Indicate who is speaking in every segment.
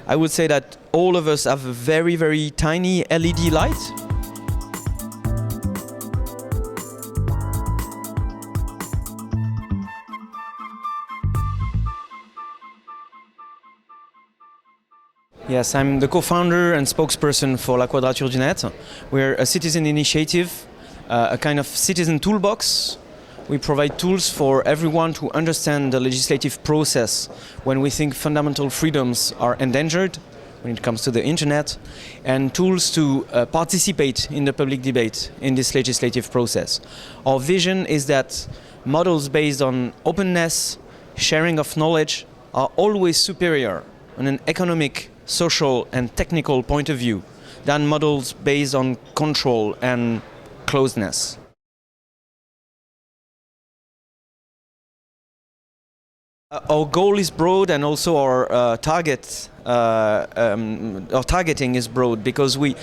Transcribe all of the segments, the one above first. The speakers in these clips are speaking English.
Speaker 1: I would say that all of us have a very, very tiny LED light. Yes, I'm the co-founder and spokesperson for La Quadrature du Net. We're a citizen initiative, a kind of citizen toolbox. We provide tools for everyone to understand the legislative process when we think fundamental freedoms are endangered when it comes to the internet, and tools to participate in the public debate in this legislative process. Our vision is that models based on openness, sharing of knowledge are always superior on an economic, social and technical point of view than models based on control and closeness. Our goal is broad, and also our targeting is broad, because we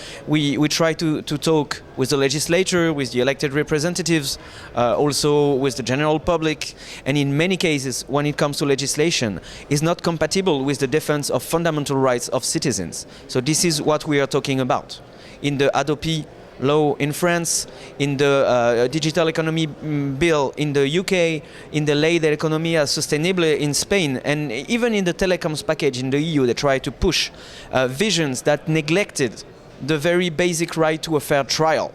Speaker 1: try to talk with the legislature, with the elected representatives, also with the general public, and in many cases, when it comes to legislation, is not compatible with the defense of fundamental rights of citizens. So this is what we are talking about. In the Adopi law in France, in the digital economy bill in the UK, in the Ley de Economía Sostenible in Spain, and even in the telecoms package in the EU, they try to push visions that neglected the very basic right to a fair trial.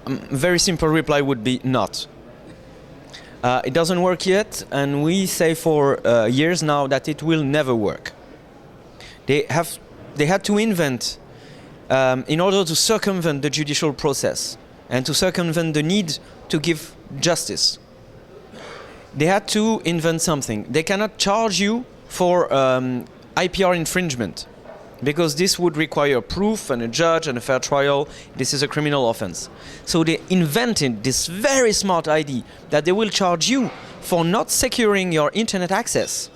Speaker 1: Very simple reply would be not. It doesn't work yet, and we say for years now that it will never work. They had to invent, in order to circumvent the judicial process and to circumvent the need to give justice, they had to invent something. They cannot charge you for IPR infringement, because this would require proof and a judge and a fair trial. This is a criminal offense. So they invented this very smart idea that they will charge you for not securing your internet access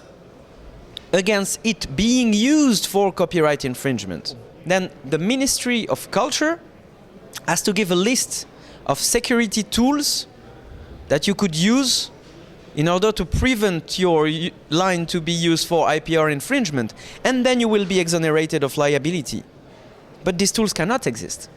Speaker 1: against it being used for copyright infringement. Then the Ministry of Culture has to give a list of security tools that you could use in order to prevent your line to be used for IPR infringement, and then you will be exonerated of liability. But these tools cannot exist.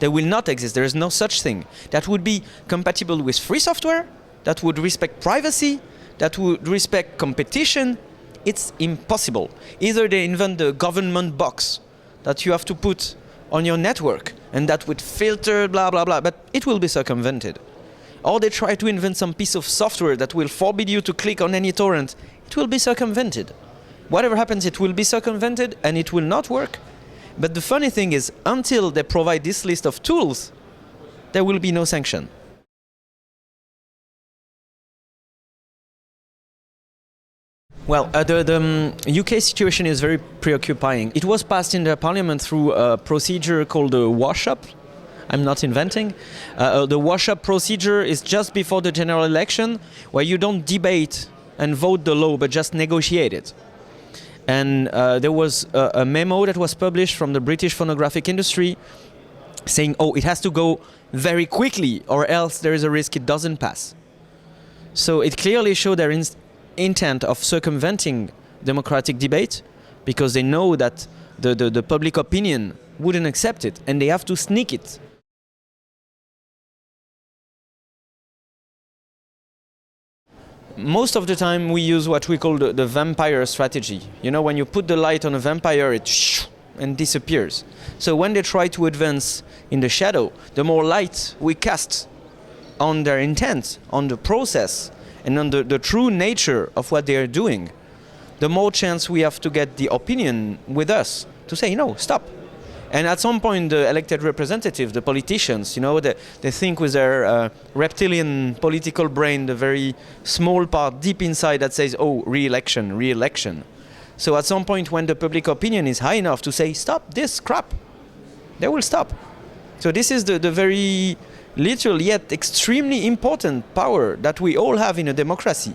Speaker 1: They will not exist. There is no such thing. That would be compatible with free software, that would respect privacy, that would respect competition. It's impossible. Either they invent the government box that you have to put on your network, and that would filter blah blah blah, but it will be circumvented. Or they try to invent some piece of software that will forbid you to click on any torrent. It will be circumvented. Whatever happens, it will be circumvented, and it will not work. But the funny thing is, until they provide this list of tools, there will be no sanction. Well, the UK situation is very preoccupying. It was passed in the parliament through a procedure called the Washup. I'm not inventing. The Washup procedure is just before the general election, where you don't debate and vote the law, but just negotiate it. And there was a memo that was published from the British phonographic industry saying, oh, it has to go very quickly, or else there is a risk it doesn't pass. So it clearly showed their intent of circumventing democratic debate, because they know that the public opinion wouldn't accept it, and they have to sneak it. Most of the time we use what we call the vampire strategy. You know, when you put the light on a vampire, it and disappears. So when they try to advance in the shadow, the more light we cast on their intent, on the process, and on the true nature of what they are doing, the more chance we have to get the opinion with us to say, no, stop. And at some point, the elected representatives, the politicians, you know, they think with their reptilian political brain, the very small part deep inside that says, oh, re-election, re-election. So at some point, when the public opinion is high enough to say, stop this crap, they will stop. So this is the very little yet extremely important power that we all have in a democracy.